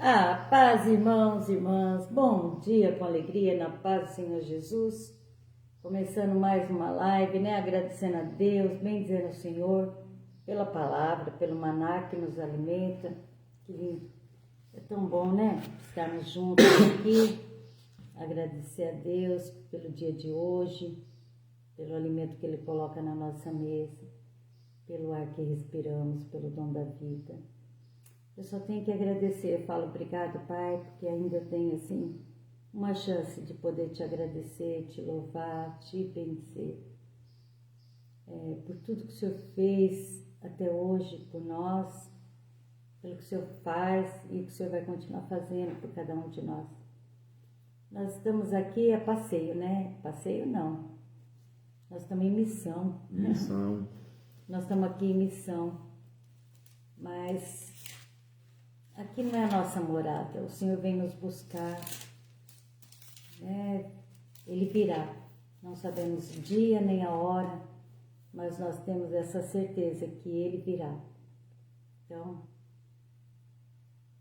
Paz, irmãos e irmãs, bom dia com alegria, na paz do Senhor Jesus. Começando mais uma live, né? Agradecendo a Deus, bendizendo ao Senhor pela palavra, pelo maná que nos alimenta. Que é tão bom, né? Estarmos juntos aqui. Agradecer a Deus pelo dia de hoje, pelo alimento que Ele coloca na nossa mesa, pelo ar que respiramos, pelo dom da vida. Eu só tenho que agradecer, eu falo obrigado, Pai, porque ainda tenho, assim, uma chance de poder te agradecer, te louvar, te bendizer. Por tudo que o Senhor fez até hoje por nós, pelo que o Senhor faz e que o Senhor vai continuar fazendo por cada um de nós. Nós estamos aqui a passeio, né? Passeio não. Nós estamos em missão. Missão. Nós estamos aqui em missão. Mas aqui não é a nossa morada. O Senhor vem nos buscar. Né? Ele virá. Não sabemos o dia nem a hora, mas nós temos essa certeza que Ele virá. Então,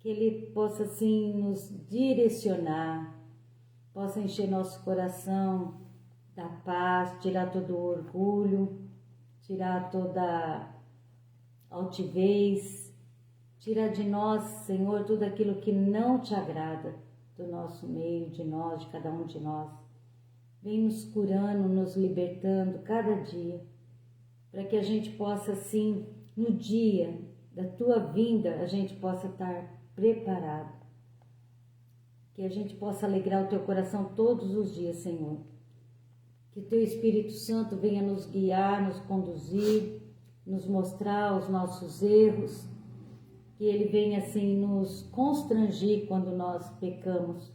que Ele possa assim nos direcionar, possa encher nosso coração da paz, tirar todo o orgulho, tirar toda a altivez, tirar de nós, Senhor, tudo aquilo que não te agrada do nosso meio, de nós, de cada um de nós. Vem nos curando, nos libertando cada dia, para que a gente possa, assim, no dia da tua vinda, a gente possa estar preparado. Que a gente possa alegrar o teu coração todos os dias, Senhor. Que o teu Espírito Santo venha nos guiar, nos conduzir, nos mostrar os nossos erros. Que Ele venha, assim, nos constrangir quando nós pecamos.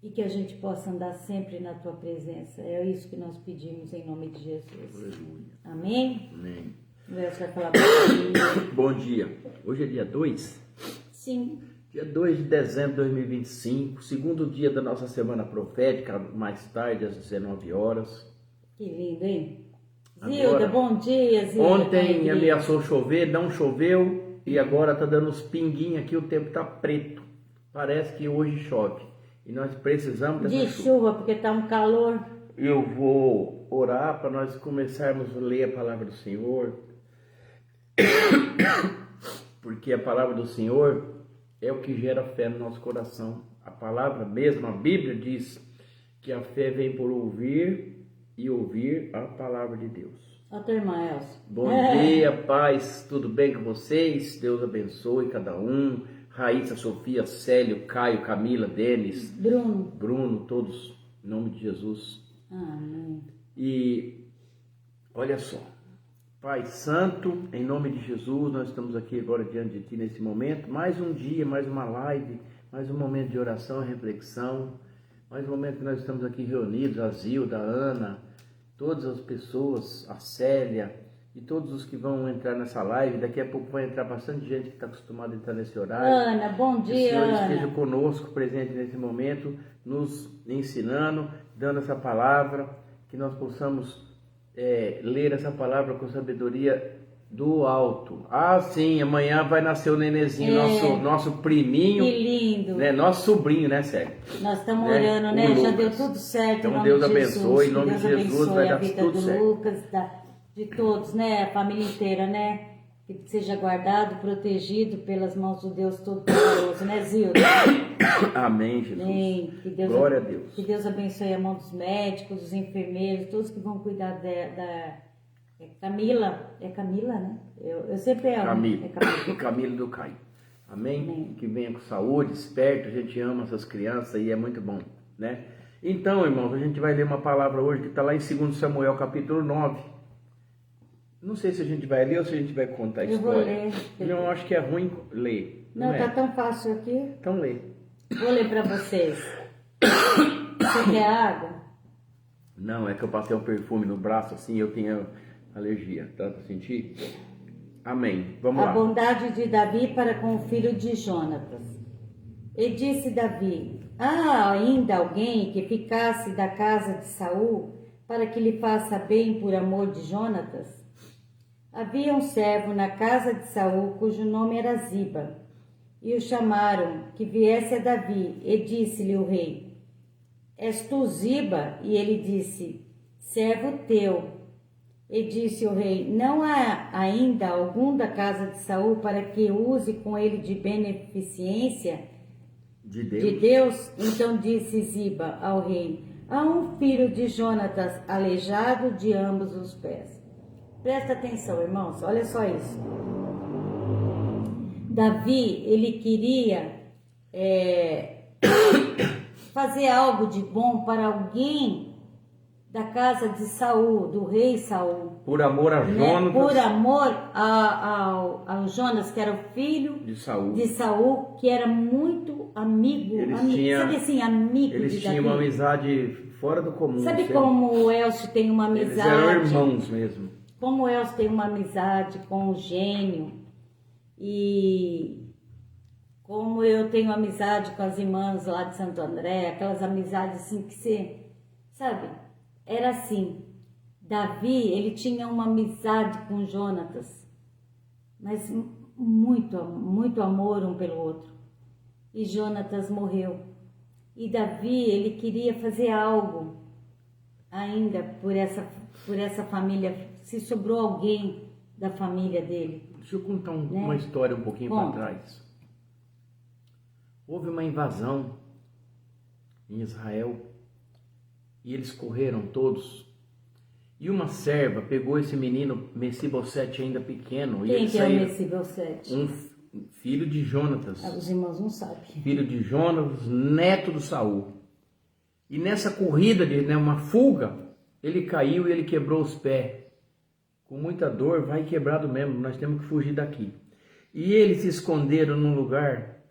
E que a gente possa andar sempre na tua presença. É isso que nós pedimos em nome de Jesus. Aleluia. Amém? Amém. Você vai falar bom dia. Bom dia. Hoje é dia 2? Sim. Dia 2 de dezembro de 2025, segundo dia da nossa semana profética, mais tarde às 19 horas. Que lindo, hein? Agora, Zilda, bom dia, Zilda. Ontem ameaçou chover, não choveu e agora tá dando uns pinguinhos aqui, o tempo tá preto. Parece que hoje chove e nós precisamos dessa de chuva, porque tá um calor. Eu vou orar para nós começarmos a ler a palavra do Senhor, porque a palavra do Senhor é o que gera fé no nosso coração. A palavra mesmo, a Bíblia diz que a fé vem por ouvir e ouvir a palavra de Deus. Ó, tua irmã Elsa. Bom dia, paz, tudo bem com vocês? Deus abençoe cada um. Raíssa, Sofia, Célio, Caio, Camila, Denis, Bruno, todos, em nome de Jesus. Amém. E olha só, Pai Santo, em nome de Jesus, nós estamos aqui agora diante de Ti nesse momento, mais um dia, mais uma live, mais um momento de oração e reflexão, mais um momento que nós estamos aqui reunidos, a Zilda, a Ana, todas as pessoas, a Célia e todos os que vão entrar nessa live. Daqui a pouco vai entrar bastante gente que está acostumada a entrar nesse horário. Ana, bom dia, que o Senhor Ana. esteja conosco, presente nesse momento, nos ensinando, dando essa palavra, que nós possamos ler essa palavra com sabedoria do alto. Ah, sim, amanhã vai nascer o nenenzinho, nosso priminho. Que lindo. Né, nosso sobrinho, né, Célio? Nós estamos orando, né? Já deu tudo certo. Então, em nome Deus de abençoe, Jesus. em nome Deus de Jesus, vai abençoe a dar vida tudo do certo. Lucas, de todos, né? A família inteira, né? Que seja guardado, protegido pelas mãos do Deus Todo-Poderoso, né, Zilda? Amém, Jesus. Amém. Glória a Deus. Que Deus abençoe a mão dos médicos, dos enfermeiros, todos que vão cuidar da Camila. É Camila, né? Eu sempre amo. Camila. É Camila. Camila do Caio. Amém? Amém? Que venha com saúde, esperto, a gente ama essas crianças e é muito bom, né? Então, irmãos, a gente vai ler uma palavra hoje que está lá em 2 Samuel, capítulo 9. Não sei se a gente vai ler ou se a gente vai contar a Eu história. vou ler. Não, acho que é ruim ler. Não, é? tá tão fácil aqui. Então lê. Vou ler para vocês. Você quer água? Não, é que eu passei um perfume no braço assim, eu tenho alergia, tá pra sentir? Amém. Vamos A lá. bondade de Davi para com o filho de Jonatas. E disse Davi: há ainda alguém que ficasse da casa de Saul para que lhe faça bem por amor de Jonatas? Havia um servo na casa de Saul cujo nome era Ziba, e o chamaram que viesse a Davi, e disse-lhe o rei: És tu Ziba? E ele disse: servo teu. E disse o rei: não há ainda algum da casa de Saul para que use com ele de beneficência De Deus. de Deus? Então disse Ziba ao rei: há um filho de Jonatas aleijado de ambos os pés. Presta atenção, irmãos, olha só isso. Davi, ele queria fazer algo de bom para alguém da casa de Saul, do rei Saul. Por amor a Jonatas. Por amor ao Jonas, que era o filho de Saul, que era muito amigo, sabe assim, amigo eles de Davi. tinham uma amizade fora do comum. Sabe como o Elcio tem uma amizade? Eles eram irmãos mesmo. Como o Elcio tem uma amizade com o Gênio, e como eu tenho amizade com as irmãs lá de Santo André, aquelas amizades assim que você, sabe? Era assim. Davi, ele tinha uma amizade com Jonatas, mas muito amor um pelo outro. E Jonatas morreu. E Davi, ele queria fazer algo ainda por essa família, se sobrou alguém da família dele. Deixa eu contar uma história um pouquinho para trás. Houve uma invasão em Israel e eles correram todos. E uma serva pegou esse menino Mefibosete ainda pequeno. Quem que é o Mefibosete? Um filho de Jonatas. Os irmãos não sabem. Filho de Jonatas, neto do Saul. E nessa corrida, uma fuga, ele caiu e ele quebrou os pés. Com muita dor, vai quebrado mesmo, nós temos que fugir daqui. E eles se esconderam num lugar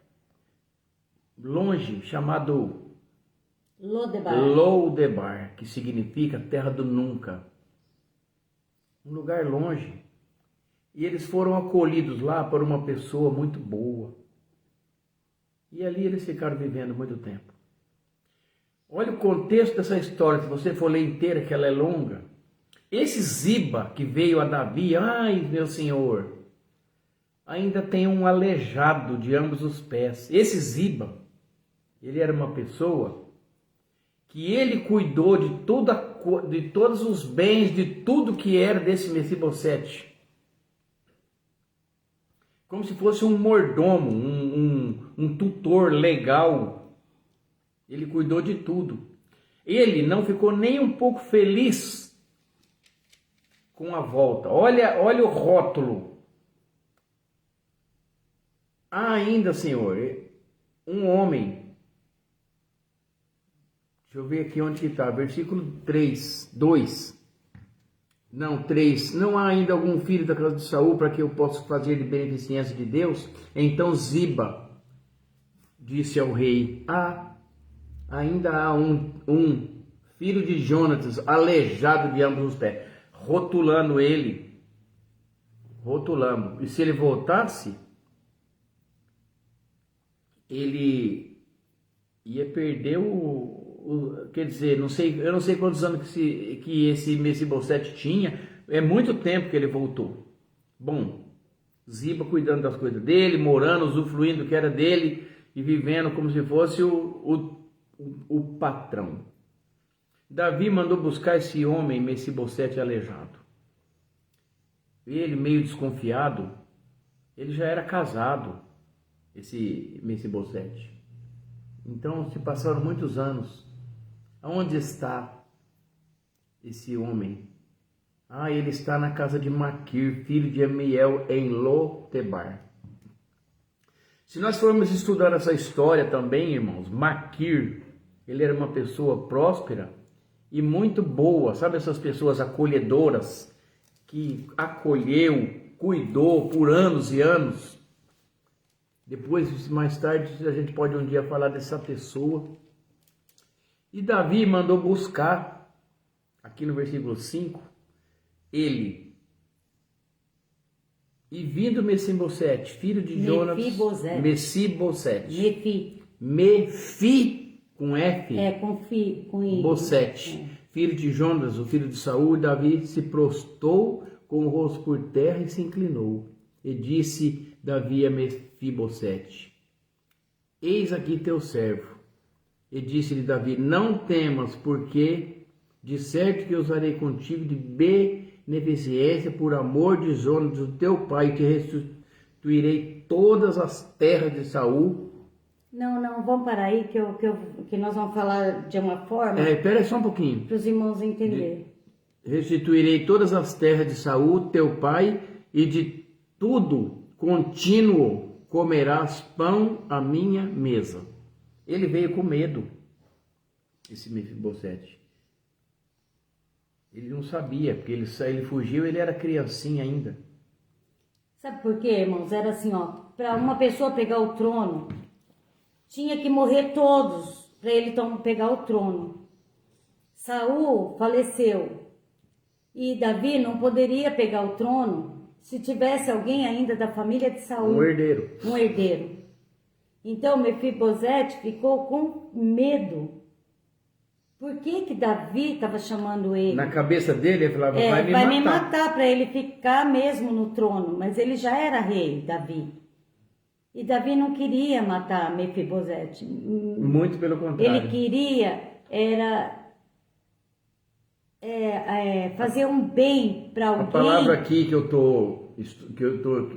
longe, chamado Lodebar, que significa terra do nunca. Um lugar longe. E eles foram acolhidos lá por uma pessoa muito boa. E ali eles ficaram vivendo muito tempo. Olha o contexto dessa história, se você for ler inteira, que ela é longa. Esse Ziba que veio a Davi, ai meu senhor, ainda tem um aleijado de ambos os pés. Esse Ziba, ele era uma pessoa que ele cuidou de todos os bens, de tudo que era desse Mefibosete. Como se fosse um mordomo, um tutor legal. Ele cuidou de tudo. Ele não ficou nem um pouco feliz com a volta. Olha o rótulo. Há ainda, Senhor, um homem. Deixa eu ver aqui onde que está. Versículo 3, 2. Não, 3. Não há ainda algum filho da casa de Saul para que eu possa fazer de beneficência de Deus? Então Ziba disse ao rei: ainda há um filho de Jonatas, aleijado de ambos os pés. Rotulando ele. E se ele voltasse, ele ia perder quer dizer, eu não sei quantos anos que esse Mefibosete tinha. É muito tempo que ele voltou. Bom, Ziba cuidando das coisas dele, morando, usufruindo do que era dele e vivendo como se fosse o patrão. Davi mandou buscar esse homem Mefibosete aleijado. Ele, meio desconfiado, ele já era casado, esse Mefibosete. Então se passaram muitos anos. Aonde está esse homem? Ele está na casa de Maquir, filho de Amiel, em Lodebar. Se nós formos estudar essa história também, irmãos, Maquir, ele era uma pessoa próspera e muito boa. Sabe essas pessoas acolhedoras que acolheu, cuidou por anos e anos? Depois, mais tarde, a gente pode um dia falar dessa pessoa. E Davi mandou buscar, aqui no versículo 5, ele. E vindo Mefibosete, filho de Jonatas. Mefibosete. Mefi, com F. Com I. Bosete, filho de Jonatas, o filho de Saul. Davi se prostou com o rosto por terra e se inclinou. E disse Davi a Mefibosete: eis aqui teu servo. E disse-lhe Davi, não temas, porque de certo que eu usarei contigo de beneficência por amor de Jonas, do teu pai, e te restituirei todas as terras de Saul. Não, vamos parar aí que nós vamos falar de uma forma Espera aí só um pouquinho. para os irmãos entenderem. Restituirei todas as terras de Saul, teu pai, e de tudo contínuo comerás pão à minha mesa. Ele veio com medo, esse Mefibosete. Ele não sabia, porque ele fugiu, ele era criancinha ainda. Sabe por quê, irmãos? Era assim, ó, para uma pessoa pegar o trono, tinha que morrer todos para ele pegar o trono. Saul faleceu e Davi não poderia pegar o trono se tivesse alguém ainda da família de Saul. Um herdeiro. Um herdeiro. Então Mefibosete ficou com medo. Por que Davi estava chamando ele? Na cabeça dele, ele falava, vai me matar para ele ficar mesmo no trono. Mas ele já era rei, Davi. E Davi não queria matar Mefibosete. Muito pelo contrário. Ele queria fazer um bem para alguém. A palavra aqui que eu tô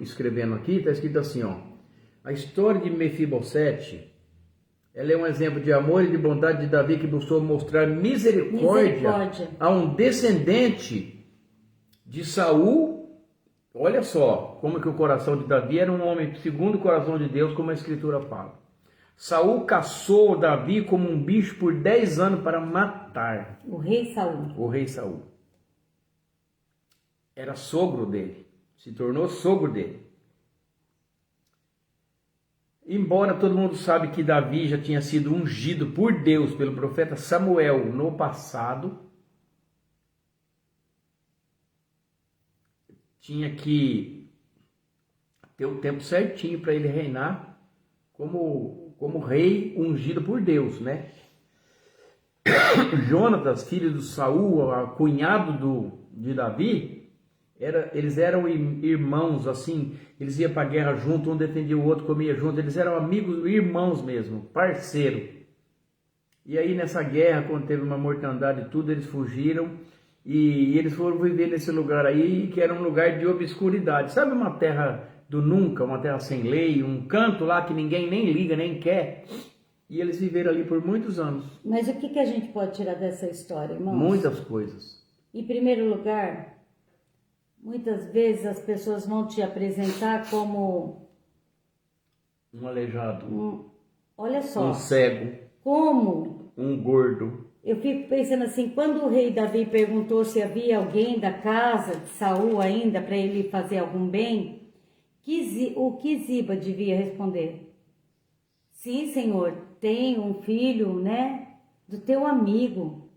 escrevendo aqui, está escrito assim, ó. A história de Mefibosete, ela é um exemplo de amor e de bondade de Davi que buscou mostrar misericórdia a um descendente de Saul. Olha só como que o coração de Davi era um homem segundo o coração de Deus, como a Escritura fala. Saul caçou Davi como um bicho por 10 anos para matar. O rei Saul. O rei Saul. Era sogro dele. Se tornou sogro dele. Embora todo mundo sabe que Davi já tinha sido ungido por Deus pelo profeta Samuel no passado, tinha que ter o tempo certinho para ele reinar como rei ungido por Deus, né? Jonatas, filho de Saul, cunhado de Davi, eles eram irmãos, assim, eles iam para a guerra junto, um defendia o outro, comia junto, eles eram amigos, irmãos mesmo, parceiro. E aí nessa guerra, quando teve uma mortandade e tudo, eles fugiram e eles foram viver nesse lugar aí, que era um lugar de obscuridade. Sabe uma terra do nunca, uma terra sem lei, um canto lá que ninguém nem liga, nem quer? E eles viveram ali por muitos anos. Mas o que a gente pode tirar dessa história, irmãos? Muitas coisas. Em primeiro lugar, muitas vezes as pessoas vão te apresentar como um aleijado, olha só, um cego, como um gordo. Eu fico pensando assim, quando o rei Davi perguntou se havia alguém da casa de Saul ainda para ele fazer algum bem, o que Ziba devia responder? Sim, Senhor, tem um filho, né, do teu amigo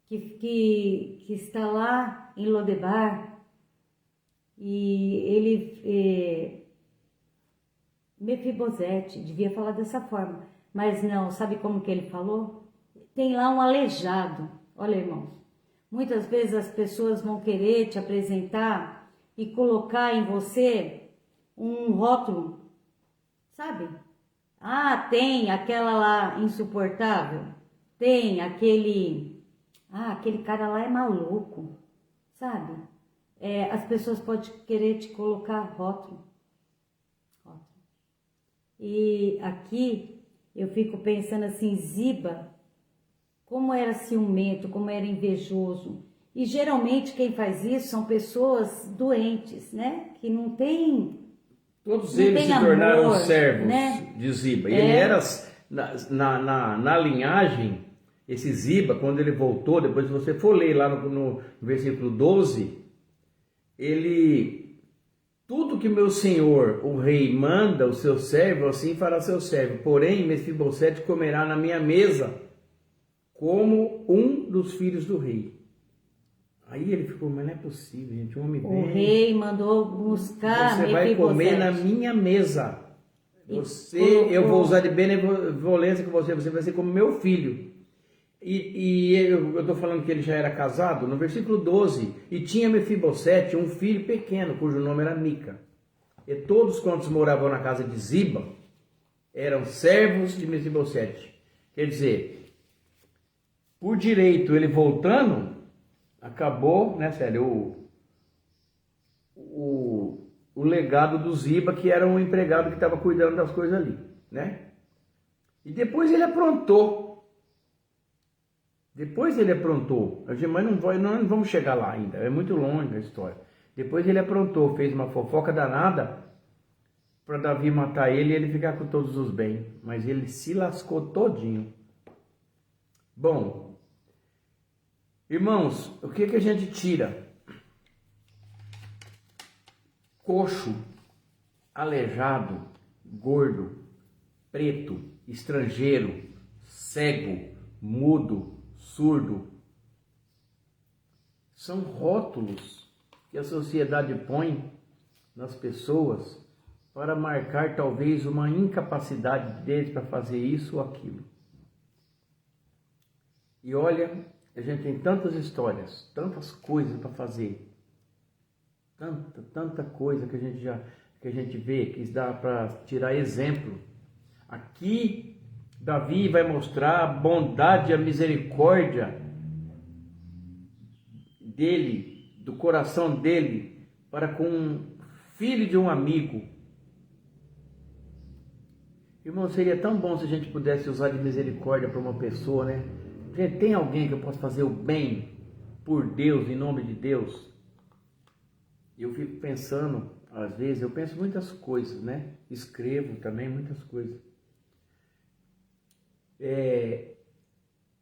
que está lá em Lodebar. E ele, Mefibosete, devia falar dessa forma. Mas não, sabe como que ele falou? Tem lá um aleijado. Olha, irmãos, muitas vezes as pessoas vão querer te apresentar e colocar em você um rótulo, sabe? Ah, tem aquela lá insuportável. Tem aquele cara lá é maluco, sabe? As pessoas podem querer te colocar rótulo. E aqui eu fico pensando assim, Ziba, como era ciumento, como era invejoso. E geralmente quem faz isso são pessoas doentes, né? Que não tem... Todos eles se tornaram servos, né? de Ziba. E ele era, na linhagem, esse Ziba, quando ele voltou, depois se você for ler lá no versículo 12... tudo que meu senhor, o rei, manda o seu servo, assim fará seu servo. Porém, Mefibosete comerá na minha mesa como um dos filhos do rei. Aí ele ficou, mas não é possível, gente, um homem bem. O rei mandou buscar Você vai comer na minha mesa. Eu vou usar de benevolência com você vai ser como meu filho. E eu estou falando que ele já era casado, no versículo 12, e tinha Mefibosete um filho pequeno, cujo nome era Mica. E todos quantos moravam na casa de Ziba, eram servos de Mefibosete. Quer dizer, por direito, ele voltando, acabou, né, Célio, o legado do Ziba, que era um empregado que estava cuidando das coisas ali, né? E depois ele aprontou. Mas não vamos chegar lá ainda, é muito longa a história. Depois ele aprontou, fez uma fofoca danada para Davi matar ele e ele ficar com todos os bens. Mas ele se lascou todinho. Bom, irmãos, o que a gente tira? Coxo, aleijado, gordo, preto, estrangeiro, cego, mudo, surdo. São rótulos que a sociedade põe nas pessoas para marcar talvez uma incapacidade deles para fazer isso ou aquilo. E olha, a gente tem tantas histórias, tantas coisas para fazer, tanta coisa que a gente vê, que dá para tirar exemplo. Aqui Davi vai mostrar a bondade e a misericórdia dele, do coração dele, para com um filho de um amigo. Irmão, seria tão bom se a gente pudesse usar de misericórdia para uma pessoa, né? Gente, tem alguém que eu possa fazer o bem por Deus, em nome de Deus? Eu fico pensando, às vezes, eu penso muitas coisas, né? Escrevo também muitas coisas.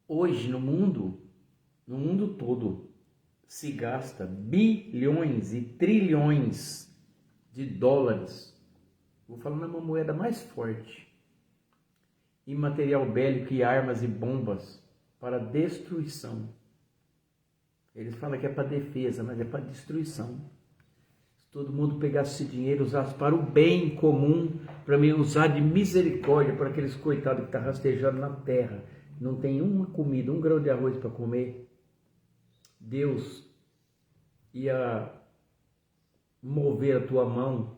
Hoje no mundo todo, se gasta bilhões e trilhões de dólares, vou falar numa moeda mais forte, em material bélico e armas e bombas para destruição. Eles falam que é para defesa, mas é para destruição. Se todo mundo pegasse esse dinheiro, usasse para o bem comum, para me usar de misericórdia para aqueles coitados que estão rastejando na terra, não tem uma comida, um grão de arroz para comer, Deus ia mover a tua mão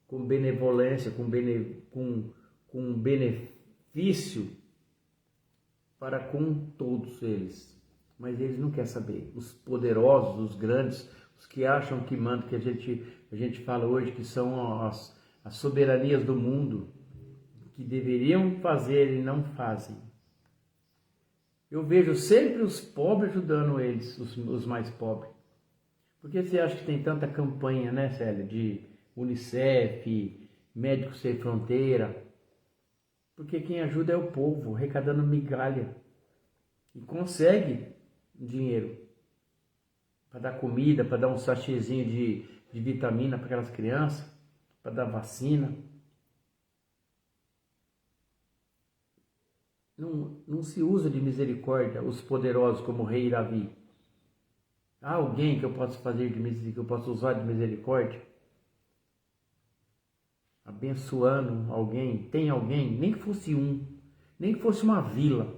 com benevolência, com benefício para com todos eles. Mas eles não querem saber. Os poderosos, os grandes, os que acham que mandam, que a gente fala hoje que são as soberanias do mundo, que deveriam fazer e não fazem. Eu vejo sempre os pobres ajudando eles, os mais pobres. Por que você acha que tem tanta campanha, né, Célia, de Unicef, Médicos Sem Fronteira? Porque quem ajuda é o povo, arrecadando migalha. E consegue dinheiro para dar comida, para dar um sachêzinho de vitamina para aquelas crianças, para dar vacina. Não se usa de misericórdia os poderosos como o rei Davi. Há alguém que eu possa fazer de misericórdia, que eu possa usar de misericórdia? Abençoando alguém, tem alguém, nem que fosse nem que fosse uma vila.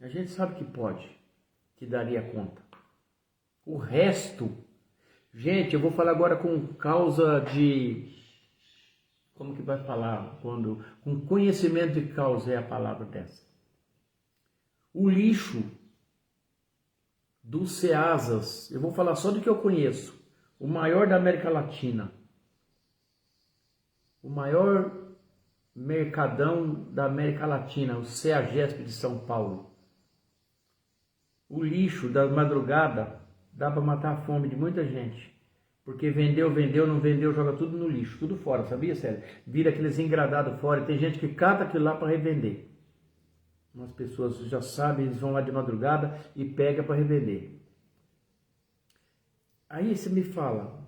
A gente sabe que pode, que daria conta. O resto, gente, eu vou falar agora com causa de, como que vai falar? Com conhecimento de causa é a palavra dessa. O lixo dos Ceasas, eu vou falar só do que eu conheço, o maior da América Latina, o maior mercadão da América Latina, o CEAGESP de São Paulo. O lixo da madrugada dá para matar a fome de muita gente. Porque vendeu, não vendeu, joga tudo no lixo, tudo fora, sabia, Célia? Vira aqueles engradados fora, e tem gente que cata aquilo lá para revender. Umas pessoas já sabem, eles vão lá de madrugada e pega para revender. Aí você me fala,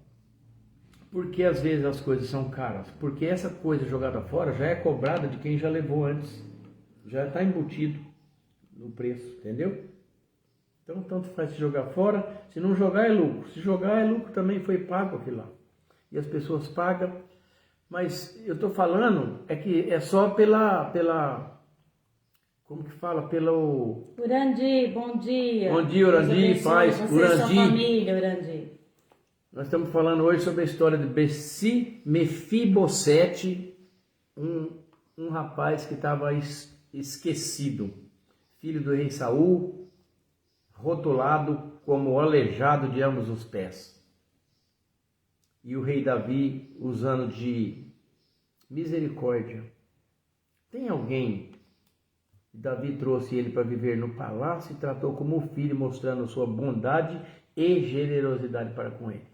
por que às vezes as coisas são caras? Porque essa coisa jogada fora já é cobrada de quem já levou antes. Já está embutido no preço, entendeu? Então, tanto faz se jogar fora, se não jogar é lucro. Se jogar é lucro também, foi pago aquilo lá. E as pessoas pagam, mas eu estou falando, é que é só como que fala? Urandi, bom dia. Bom dia, Urandi, paz, Urandi. Família, Urandi. Nós estamos falando hoje sobre a história de Mefibosete, um rapaz que estava esquecido, filho do rei Saul, rotulado como aleijado de ambos os pés. E o rei Davi usando de misericórdia. Tem alguém, Davi trouxe ele para viver no palácio e tratou como filho, mostrando sua bondade e generosidade para com ele.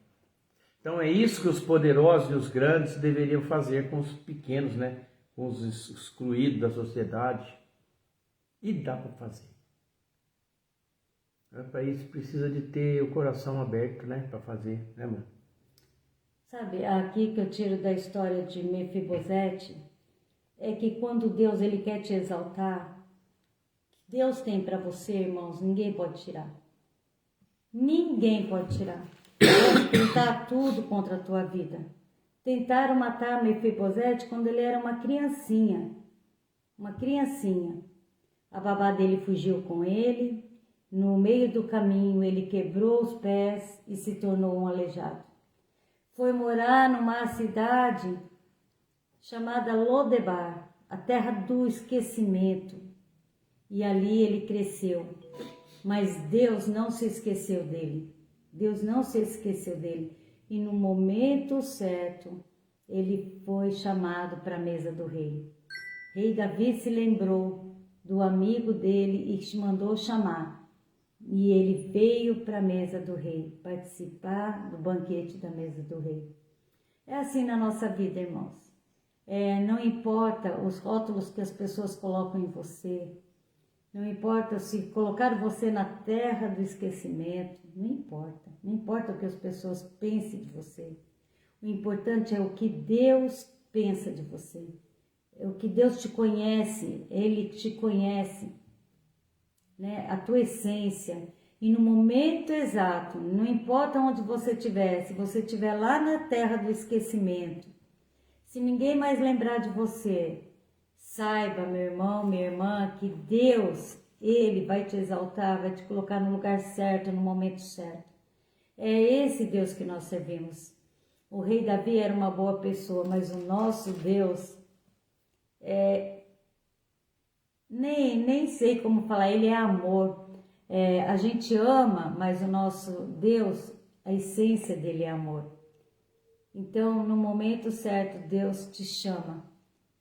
Então é isso que os poderosos e os grandes deveriam fazer com os pequenos, né? Com os excluídos da sociedade. E dá para fazer. Para isso precisa de ter o coração aberto, né? Para fazer, né, mano? Sabe, aqui que eu tiro da história de Mefibosete, é que quando Deus ele quer te exaltar, Deus tem para você, irmãos, ninguém pode tirar. Ninguém pode tirar. Pode tentar tudo contra a tua vida. Tentaram matar Mefibosete quando ele era uma criancinha. Uma criancinha. A babá dele fugiu com ele. No meio do caminho ele quebrou os pés e se tornou um aleijado. Foi morar numa cidade chamada Lodebar, a terra do esquecimento. E ali ele cresceu. Mas Deus não se esqueceu dele. Deus não se esqueceu dele. E no momento certo, ele foi chamado para a mesa do rei. Rei Davi se lembrou do amigo dele e mandou chamar. E ele veio para a mesa do rei, participar do banquete da mesa do rei. É assim na nossa vida, irmãos. Não importa os rótulos que as pessoas colocam em você, não importa se colocaram você na terra do esquecimento, não importa o que as pessoas pensem de você. O importante é o que Deus pensa de você, é o que Deus te conhece, Ele te conhece, né? A tua essência. E no momento exato, não importa onde você estiver, se você estiver lá na terra do esquecimento, se ninguém mais lembrar de você, saiba, meu irmão, minha irmã, que Deus, Ele vai te exaltar, vai te colocar no lugar certo, no momento certo. É esse Deus que nós servimos. O rei Davi era uma boa pessoa, mas o nosso Deus nem sei como falar, Ele é amor. A gente ama, mas o nosso Deus, a essência dele é amor. Então, no momento certo, Deus te chama,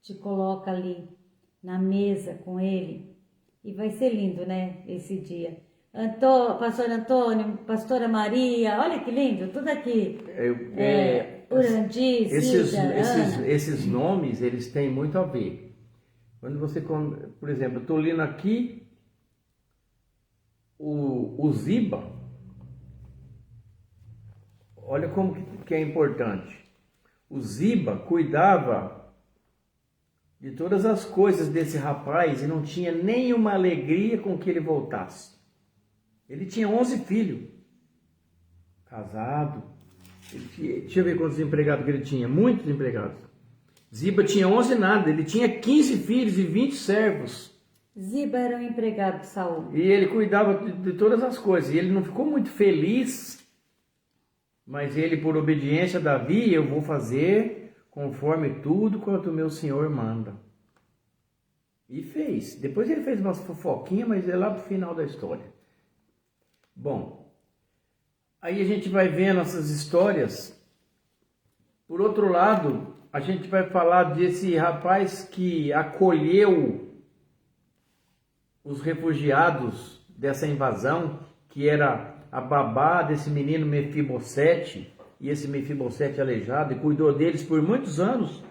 te coloca ali na mesa com Ele. E vai ser lindo, né, esse dia. Pastor Antônio, Pastora Maria, olha que lindo, tudo aqui. Urandi, esses nomes, eles têm muito a ver. Quando você, por exemplo, eu estou lendo aqui o Ziba, olha como que é importante. O Ziba cuidava de todas as coisas desse rapaz e não tinha nenhuma alegria com que ele voltasse. Ele tinha 11 filhos, casado. Deixa eu ver quantos empregados que ele tinha, muitos empregados. Ziba tinha 11 nada, ele tinha 15 filhos e 20 servos. Ziba era um empregado de Saul. E ele cuidava de todas as coisas. E ele não ficou muito feliz, mas ele, por obediência a Davi, eu vou fazer conforme tudo quanto o meu Senhor manda. E fez. Depois ele fez umas fofoquinhas, mas é lá pro final da história. Bom, aí a gente vai vendo essas histórias. Por outro lado, a gente vai falar desse rapaz que acolheu os refugiados dessa invasão, que era a babá desse menino Mefibosete, e esse Mefibosete aleijado, e cuidou deles por muitos anos.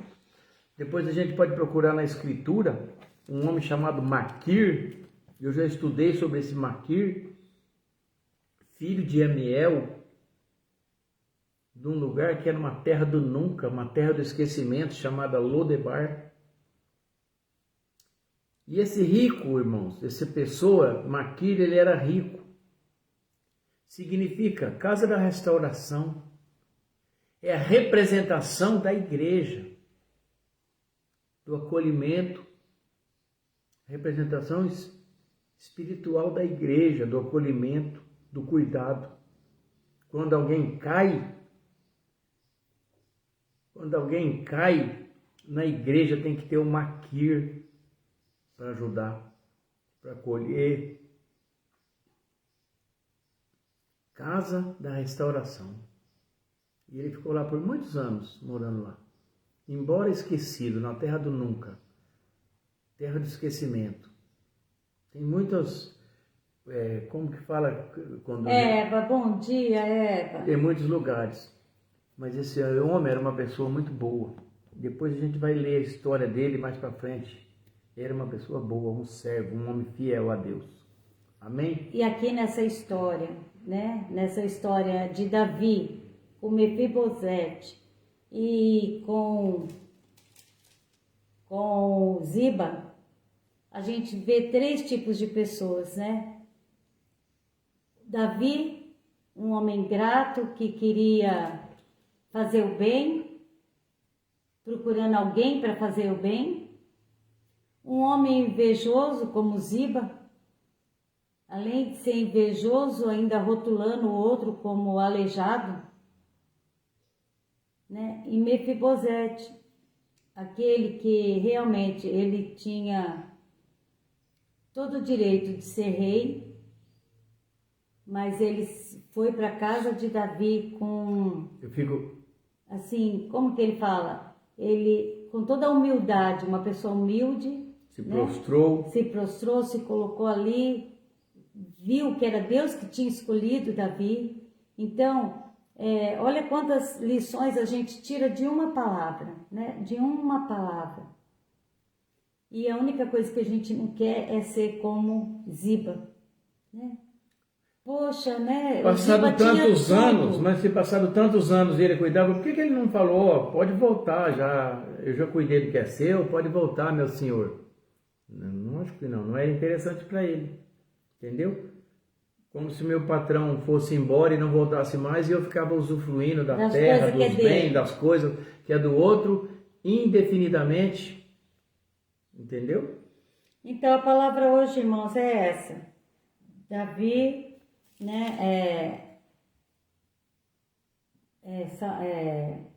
Depois a gente pode procurar na escritura um homem chamado Maquir. Eu já estudei sobre esse Maquir, filho de Amiel, de um lugar que era uma terra do nunca, uma terra do esquecimento, chamada Lodebar. E esse rico, irmãos, essa pessoa, Maquir, ele era rico. Significa casa da restauração. É a representação da igreja, do acolhimento, representação espiritual da igreja, do acolhimento, do cuidado. Quando alguém cai, na igreja tem que ter um Maquir para ajudar, para acolher. Casa da Restauração. E ele ficou lá por muitos anos, morando lá. Embora esquecido, na terra do nunca. Terra do esquecimento. Tem muitas... como que fala? Quando Eva, bom dia, Eva. Tem muitos lugares. Mas esse homem era uma pessoa muito boa. Depois a gente vai ler a história dele mais para frente. Ele era uma pessoa boa, um servo, um homem fiel a Deus. Amém? E aqui nessa história, né? Nessa história de Davi, com Mefibosete e com Ziba, a gente vê 3 tipos de pessoas, né? Davi, um homem grato que queria fazer o bem, procurando alguém para fazer o bem. Um homem invejoso como Ziba, além de ser invejoso, ainda rotulando o outro como aleijado, né? E Mefibosete, aquele que realmente ele tinha todo o direito de ser rei, mas ele foi para a casa de Davi com... Assim, como que ele fala? Ele, com toda a humildade, uma pessoa humilde... Se prostrou. Né? Se prostrou, se colocou ali, viu que era Deus que tinha escolhido Davi. Então, olha quantas lições a gente tira de uma palavra, né? De uma palavra. E a única coisa que a gente não quer é ser como Ziba, né? Poxa, né? Passado tantos anos, mas se passado tantos anos ele cuidava, por que ele não falou, ó, pode voltar já, eu já cuidei do que é seu, pode voltar, meu senhor? Não acho que não era interessante para ele, entendeu? Como se meu patrão fosse embora e não voltasse mais e eu ficava usufruindo da terra, dos bens, das coisas que é do outro, indefinidamente, entendeu? Então a palavra hoje, irmãos, é essa. Davi, né,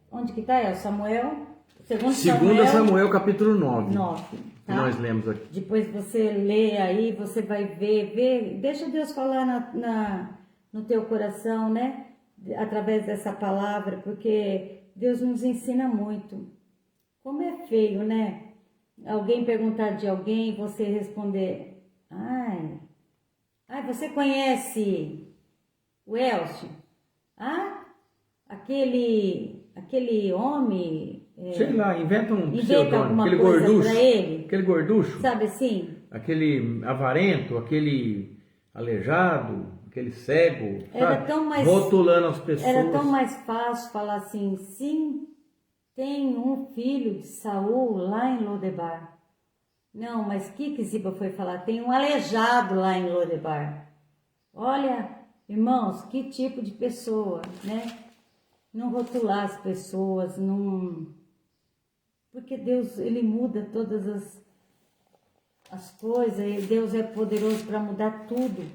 onde que tá? É o Samuel? Segundo Samuel, capítulo 9. 9, que nós lemos aqui. Depois você lê aí, você vai ver, deixa Deus falar no teu coração, né? Através dessa palavra, porque Deus nos ensina muito. Como é feio, né? Alguém perguntar de alguém, você responder, ai, você conhece o Elcio? Ah, aquele homem... Sei lá, inventa um pseudônimo, aquele gorducho, aquele gorducho, sabe assim? Aquele avarento, aquele aleijado, aquele cego, era tão mais, rotulando as pessoas. Era tão mais fácil falar assim, sim, tem um filho de Saul lá em Lodebar. Não, mas o que Ziba foi falar? Tem um aleijado lá em Lodebar. Olha, irmãos, que tipo de pessoa, né? Não rotular as pessoas, não... Porque Deus, Ele muda todas as coisas, e Deus é poderoso para mudar tudo.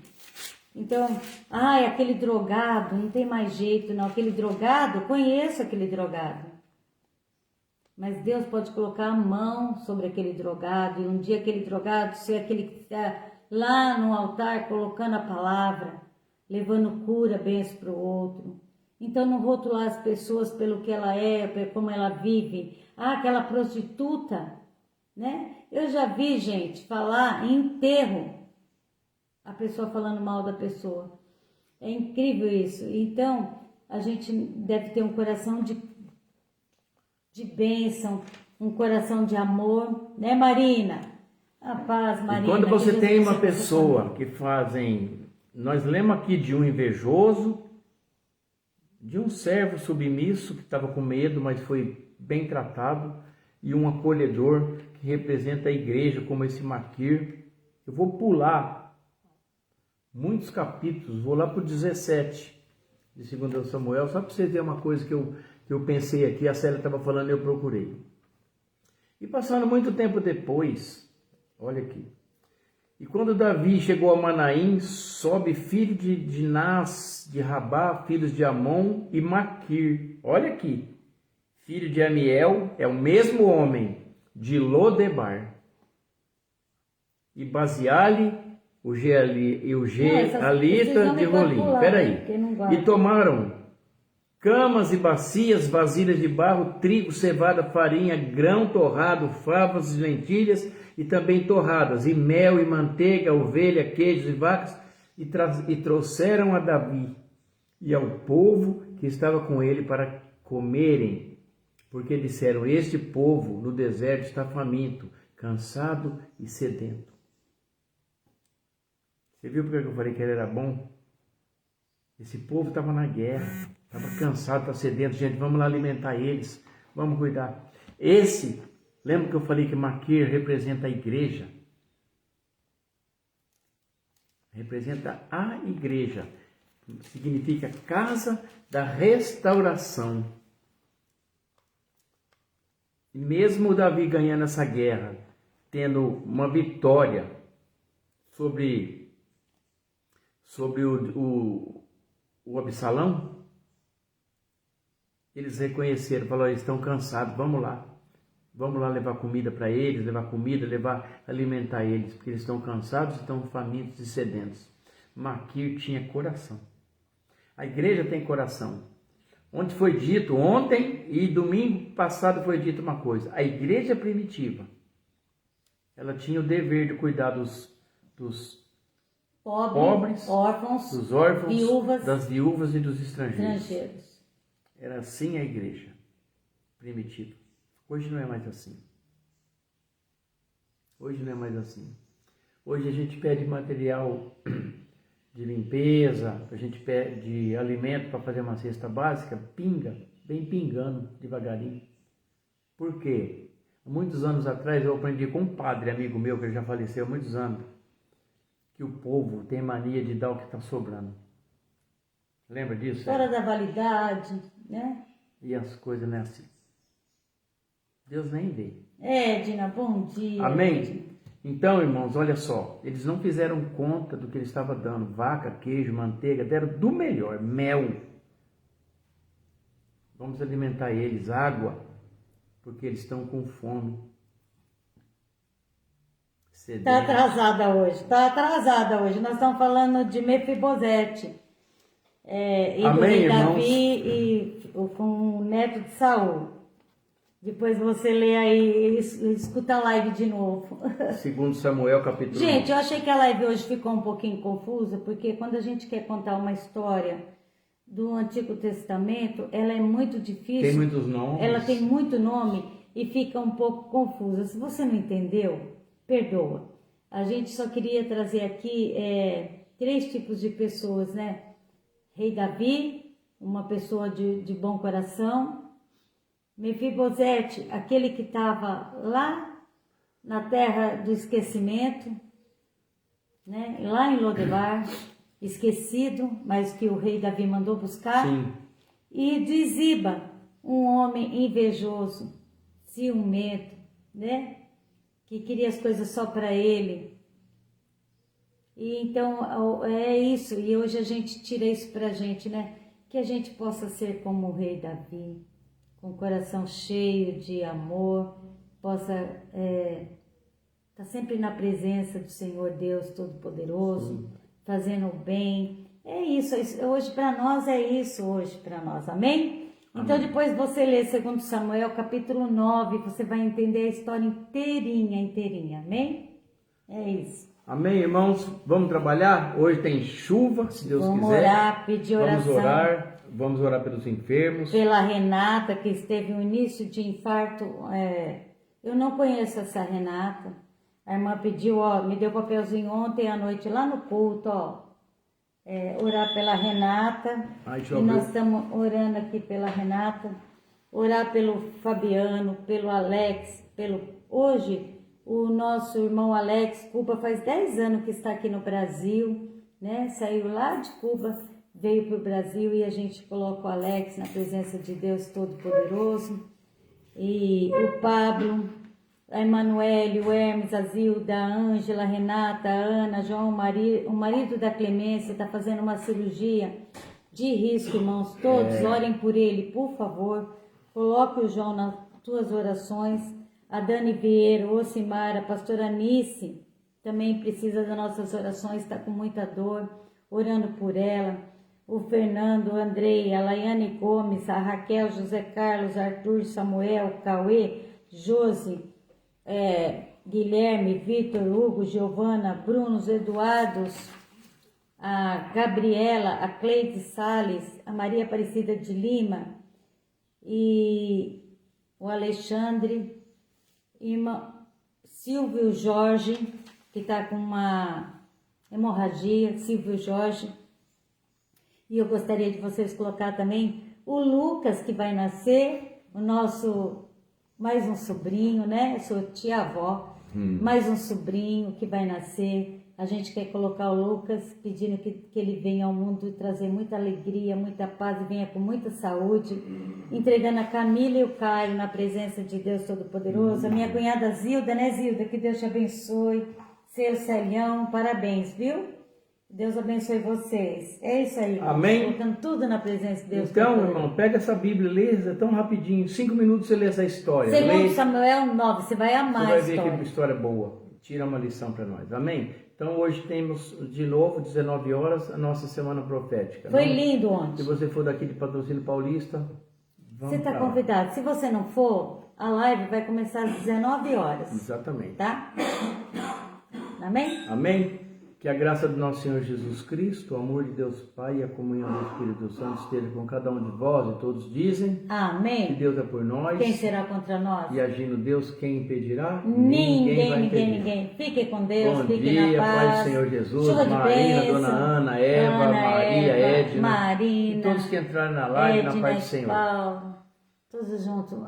Então, aquele drogado, não tem mais jeito não, aquele drogado, eu conheço aquele drogado. Mas Deus pode colocar a mão sobre aquele drogado, e um dia aquele drogado ser aquele que está lá no altar colocando a palavra, levando cura, bênção para o outro. Então não rotular as pessoas pelo que ela é, como ela vive. Aquela prostituta, né? Eu já vi gente falar em enterro, a pessoa falando mal da pessoa. É incrível isso. Então, a gente deve ter um coração de bênção, um coração de amor, né, Marina? A paz, Marina. E quando você tem uma pessoa que fazem... Nós lemos aqui de um invejoso, de um servo submisso que estava com medo, mas foi bem tratado, e um acolhedor que representa a igreja como esse Maquir. Eu vou pular muitos capítulos, vou lá para o 17 de 2 Samuel, só para você ver uma coisa que eu pensei aqui, a Célia estava falando e eu procurei. E passando muito tempo depois, olha aqui, e quando Davi chegou a Manaim, sobe filho de Nas, de Rabá, filhos de Amon e Maquir. Olha aqui, filho de Amiel, é o mesmo homem de Lodebar, e Baziale, o Gealita de Rolim. Peraí. E tomaram camas e bacias, vasilhas de barro, trigo, cevada, farinha, grão torrado, favas e lentilhas, e também torradas, e mel e manteiga, ovelha, queijos e vacas, e trouxeram a Davi e ao povo que estava com ele para comerem, porque disseram: este povo no deserto está faminto, cansado e sedento. Você viu porque eu falei que ele era bom? Esse povo estava na guerra, estava cansado, estava sedento. Gente, vamos lá alimentar eles, vamos cuidar. Lembra que eu falei que Maquir representa a igreja? Representa a igreja. Significa casa da restauração. E mesmo Davi ganhando essa guerra, tendo uma vitória sobre o Absalão, eles reconheceram, falaram: eles estão cansados, vamos lá levar comida para eles, alimentar eles, porque eles estão cansados, estão famintos e sedentos. Maquir tinha coração. A igreja tem coração. Onde foi dito ontem e domingo passado foi dito uma coisa: a igreja primitiva, ela tinha o dever de cuidar dos pobres, órfãos, dos órfãos, viúvas, das viúvas e dos estrangeiros. Era assim a igreja primitiva. Hoje não é mais assim. Hoje a gente pede material de limpeza, a gente pede alimento para fazer uma cesta básica, vem pingando devagarinho. Por quê? Muitos anos atrás eu aprendi com um padre amigo meu, que já faleceu há muitos anos, que o povo tem mania de dar o que está sobrando. Lembra disso? Fora da validade, né? E as coisas não é assim. Deus nem vê. Dina, bom dia. Amém? Dina. Então, irmãos, olha só. Eles não fizeram conta do que ele estava dando. Vaca, queijo, manteiga, deram do melhor. Mel. Vamos alimentar eles. Água. Porque eles estão com fome. Está atrasada hoje. Nós estamos falando de Mefibosete. E do rei Davi e com o neto de Saul. Depois você lê aí e escuta a live de novo. Segundo Samuel, capítulo 9. Gente, eu achei que a live hoje ficou um pouquinho confusa, porque quando a gente quer contar uma história do Antigo Testamento, ela é muito difícil. Tem muitos nomes. Ela tem muito nome e fica um pouco confusa. Se você não entendeu, perdoa. A gente só queria trazer aqui 3 tipos de pessoas, né? Rei Davi, uma pessoa de bom coração. Mefibosete, aquele que estava lá na terra do esquecimento, né? Lá em Lodebar, esquecido, mas que o rei Davi mandou buscar. Sim. E de Ziba, um homem invejoso, ciumento, né? Que queria as coisas só para ele. E então é isso, e hoje a gente tira isso pra gente, né? Que a gente possa ser como o rei Davi, com o coração cheio de amor, possa estar sempre na presença do Senhor Deus Todo-Poderoso, fazendo o bem. É isso, hoje para nós é isso, amém? Então depois você lê 2 Samuel capítulo 9, você vai entender a história inteirinha, amém? É isso. Amém, irmãos? Vamos trabalhar? Hoje tem chuva, se Deus quiser. Vamos orar, pedir oração. Vamos orar pelos enfermos. Pela Renata, que esteve no início de infarto. Eu não conheço essa Renata. A irmã pediu, me deu papelzinho ontem à noite lá no culto, orar pela Renata. E nós estamos orando aqui pela Renata. Orar pelo Fabiano, pelo Alex, hoje o nosso irmão Alex Cuba faz 10 anos que está aqui no Brasil, né? Saiu lá de Cuba, veio para o Brasil e a gente coloca o Alex na presença de Deus Todo-Poderoso. E o Pablo, a Emanuele, o Hermes, a Zilda, a Ângela, a Renata, a Ana, João, o marido da Clemência está fazendo uma cirurgia de risco, irmãos. Todos orem por ele, por favor. Coloque o João nas tuas orações. A Dani Vieira, o Ocimar, a pastora Anice também precisa das nossas orações, está com muita dor, orando por ela. O Fernando, o Andrei, a Laiane Gomes, a Raquel, José Carlos, Arthur, Samuel, Cauê, Josi, Guilherme, Vitor, Hugo, Giovana, Bruno, os Eduardos, a Gabriela, a Cleide Salles, a Maria Aparecida de Lima e o Alexandre, Silvio Jorge, que está com uma hemorragia, Silvio Jorge. E eu gostaria de vocês colocar também o Lucas, que vai nascer, o nosso, mais um sobrinho, né? Eu sou tia-avó, mais um sobrinho que vai nascer. A gente quer colocar o Lucas, pedindo que ele venha ao mundo trazer muita alegria, muita paz e venha com muita saúde, entregando a Camila e o Caio na presença de Deus Todo-Poderoso. A minha cunhada Zilda, né, Zilda? Que Deus te abençoe. Seu Celião, parabéns, viu? Deus abençoe vocês. É isso aí. Amém. Colocando tudo na presença de Deus. Então, irmão, pega essa Bíblia, lê tão rapidinho. 5 minutos você lê essa história. Segundo Samuel 9, você vai amar você vai a ver que é história. uma história boa. Tira uma lição para nós. Amém? Então, hoje temos, de novo, 19 horas, a nossa Semana Profética. Foi Não? lindo ontem. Se você for daqui de Patrocínio Paulista, vamos Você está pra lá. convidado. Se você não for, a live vai começar às 19 horas. Exatamente. Tá? Amém? Amém? Que a graça do nosso Senhor Jesus Cristo, o amor de Deus Pai e a comunhão do Espírito Santo esteja com cada um de vós, e todos dizem que Amém. Deus é por nós. Quem será contra nós? E agindo Deus, quem impedirá? Ninguém, vai impedir. ninguém. Fiquem com Deus, Bom fiquem dia, na paz. Pai do Senhor Jesus, Chuva de Marina, bênção. Dona Ana, Eva, Maria, Eva, Edna, Marina, e todos que entraram na live, Edna, na paz do Senhor. Paulo, todos juntos.